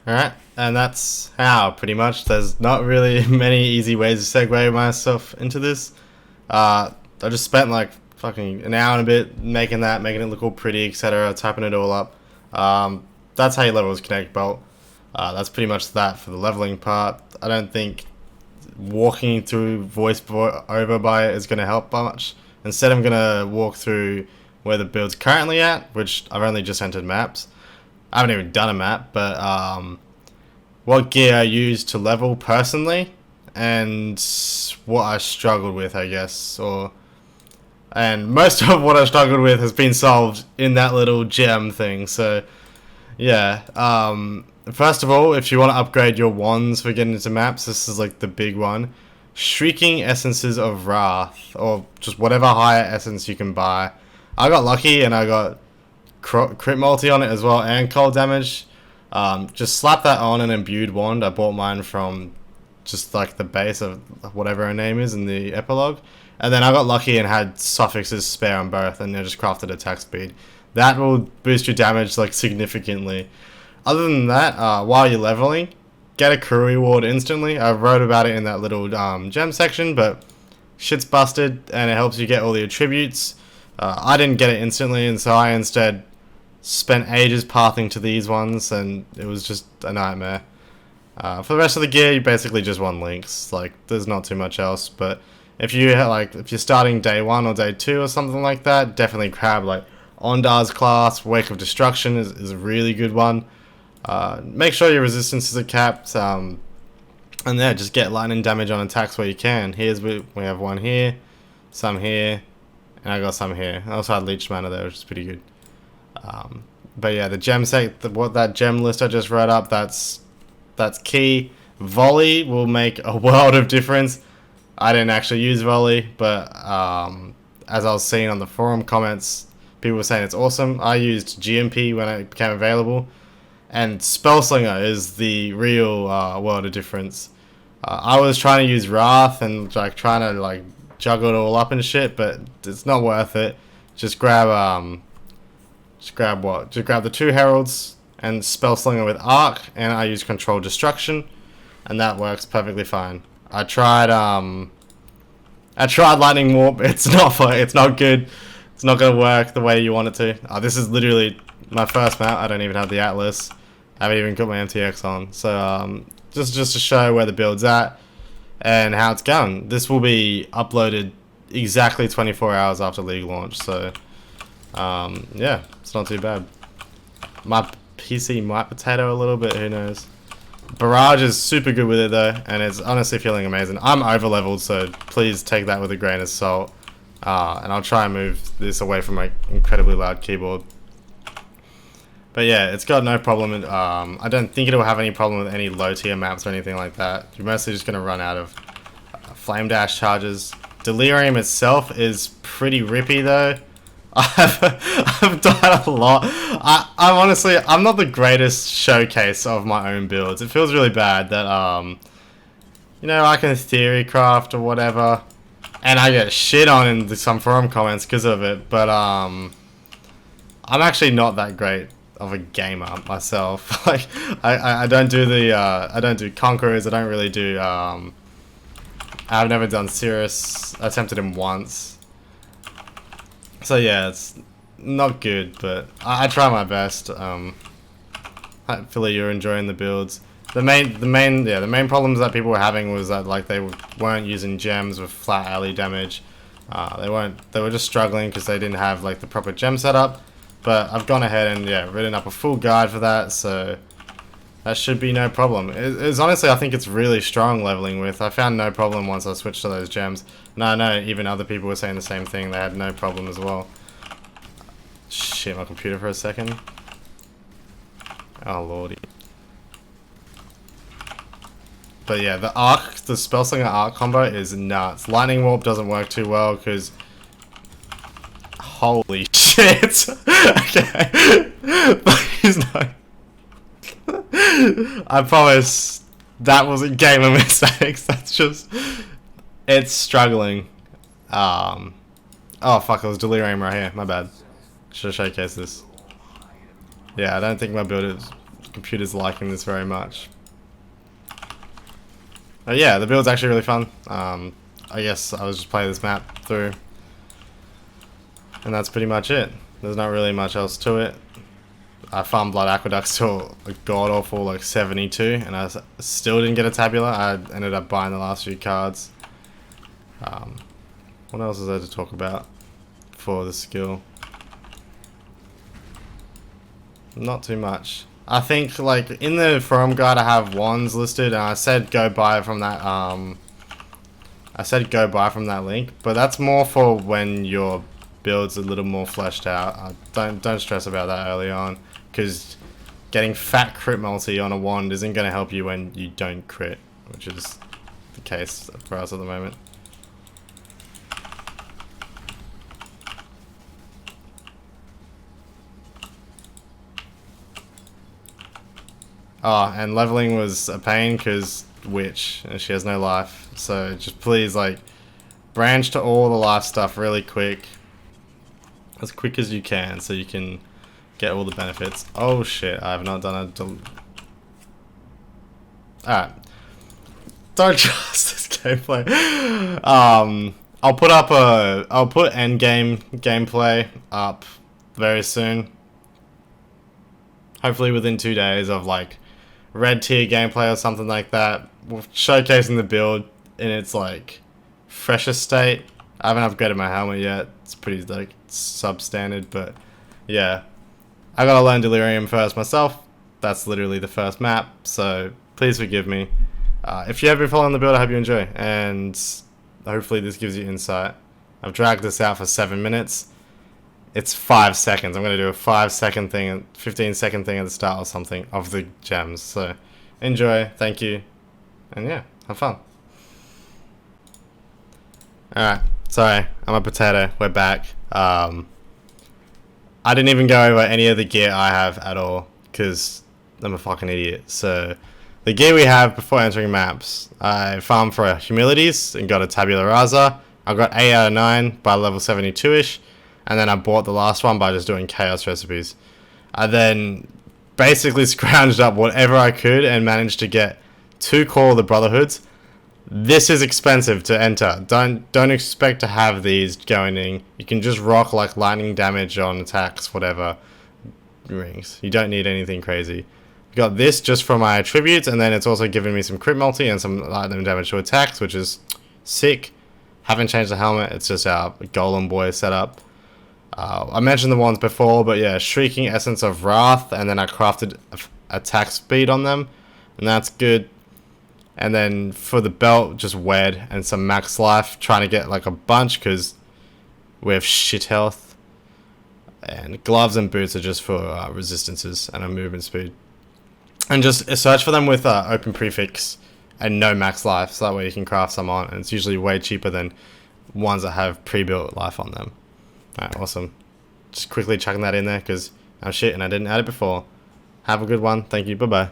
Alright, and that's how, pretty much. There's not really many easy ways to segue myself into this. I just spent like fucking an hour and a bit making it look all pretty, etc., typing it all up. That's how you level with Kinetic Bolt. That's pretty much that for the leveling part. I don't think walking through voice over by it is going to help much. Instead, I'm going to walk through where the build's currently at, which I've only just entered maps. I haven't even done a map, but what gear I use to level personally, and what I struggled with, I guess, and most of what I struggled with has been solved in that little gem thing. So, yeah. First of all, if you want to upgrade your wands for getting into maps, this is like the big one. Shrieking Essences of Wrath, or just whatever higher essence you can buy. I got lucky and I got crit multi on it as well, and cold damage. Just slap that on an imbued wand. I bought mine from just like the base of whatever her name is in the epilogue, and then I got lucky and had suffixes spare on both, and I just crafted attack speed. That will boost your damage like significantly. Other than that, while you're leveling, get a crew reward instantly. I wrote about it in that little gem section, but shit's busted and it helps you get all the attributes. I didn't get it instantly, and so I instead spent ages pathing to these ones, and it was just a nightmare. For the rest of the gear, you basically just want links. Like, there's not too much else. But if you're starting day 1 or day 2 or something like that, definitely grab like Ondar's class. Wake of Destruction is a really good one. Make sure your resistances are capped. And yeah, just get lightning damage on attacks where you can. We have one here, some here, and I got some here. I also had Leech Mana there, which is pretty good. But yeah, the gem that gem list I just wrote up, that's key. Volley will make a world of difference. I didn't actually use Volley, but as I was seeing on the forum comments, people were saying it's awesome. I used GMP when it became available, and Spellslinger is the real world of difference. I was trying to use Wrath and like trying to like juggle it all up and shit, but it's not worth it. Just grab the 2 Heralds and Spellslinger with Arc, and I use Control Destruction, and that works perfectly fine. I tried Lightning Warp. It's not good. It's not gonna work the way you want it to. This is literally my first map. I don't even have the Atlas. I haven't even got my MTX on. So just to show where the build's at and how it's going. This will be uploaded exactly 24 hours after League launch. So yeah, it's not too bad. My PC might potato a little bit, who knows. Barrage is super good with it though, and it's honestly feeling amazing. I'm over leveled, so please take that with a grain of salt. And I'll try and move this away from my incredibly loud keyboard. But yeah, it's got no problem. I don't think it'll have any problem with any low tier maps or anything like that. You're mostly just going to run out of flame dash charges. Delirium itself is pretty rippy though. I've done a lot. I'm not the greatest showcase of my own builds. It feels really bad that you know, I can theory craft or whatever, and I get shit on in some forum comments because of it. But I'm actually not that great of a gamer myself. Like I don't do Conquerors. I don't really do. I've never done Cirrus. I attempted him once. So yeah, it's not good, but I try my best. Hopefully you're enjoying the builds. The main problems that people were having was that like they weren't using gems with flat alley damage. They were just struggling because they didn't have like the proper gem setup. But I've gone ahead and yeah, written up a full guide for that, so that should be no problem. It's honestly, I think it's really strong leveling with. I found no problem once I switched to those gems. No, I know even other people were saying the same thing. They had no problem as well. Shit, my computer for a second. Oh lordy. But yeah, the Spellslinger Arc combo is nuts. Lightning Warp doesn't work too well because holy shit. Okay. Please no. I promise that wasn't gamer mistakes. That's just, it's struggling. Oh fuck, it was Delirium right here. My bad. Should have showcased this. Yeah, I don't think my build is computer's liking this very much. But yeah, the build's actually really fun. I guess I was just playing this map through, and that's pretty much it. There's not really much else to it. I farmed Blood Aqueducts till a god awful like 72, and I still didn't get a tabular. I ended up buying the last few cards. What else is there to talk about for the skill? Not too much. I think like in the forum guide I have wands listed, and I said go buy from that. I said go buy from that link, but that's more for when your build's a little more fleshed out. Don't stress about that early on, because getting fat crit multi on a wand isn't going to help you when you don't crit, which is the case for us at the moment. Oh, and leveling was a pain because witch, and she has no life. So just please, like, branch to all the life stuff really quick. As quick as you can, so you can get all the benefits. Oh shit, I have not done a... Alright. Don't trust this gameplay. I'll put endgame gameplay up very soon. Hopefully within 2 days of like red tier gameplay or something like that, showcasing the build in its like freshest state. I haven't upgraded my helmet yet. It's pretty like substandard, but yeah, I gotta learn Delirium first myself. That's literally the first map, so please forgive me. If you have been following the build, I hope you enjoy, and hopefully this gives you insight. I've dragged this out for 7 minutes. It's 5 seconds. I'm gonna do a 5-second thing, 15-second thing at the start or something of the gems. So enjoy, thank you, and yeah, have fun. Alright, sorry, I'm a potato. We're back. I didn't even go over any of the gear I have at all, because I'm a fucking idiot. So the gear we have before entering maps, I farmed for humilities and got a tabula rasa. I got 8 out of 9 by level 72ish. And then I bought the last one by just doing chaos recipes. I then basically scrounged up whatever I could and managed to get 2 Call of the Brotherhoods. This is expensive to enter. Don't expect to have these going in. You can just rock like lightning damage on attacks, whatever rings. You don't need anything crazy. Got this just for my attributes, and then it's also giving me some crit multi and some lightning damage to attacks, which is sick. Haven't changed the helmet. It's just our golem boy setup. I mentioned the ones before, but yeah, Shrieking Essence of Wrath, and then I crafted attack speed on them, and that's good. And then for the belt, just Wed and some max life, trying to get like a bunch because we have shit health. And gloves and boots are just for resistances and a movement speed. And just search for them with open prefix and no max life, so that way you can craft some on, and it's usually way cheaper than ones that have pre-built life on them. Alright, awesome. Just quickly chucking that in there because I'm shit and I didn't add it before. Have a good one. Thank you. Bye-bye.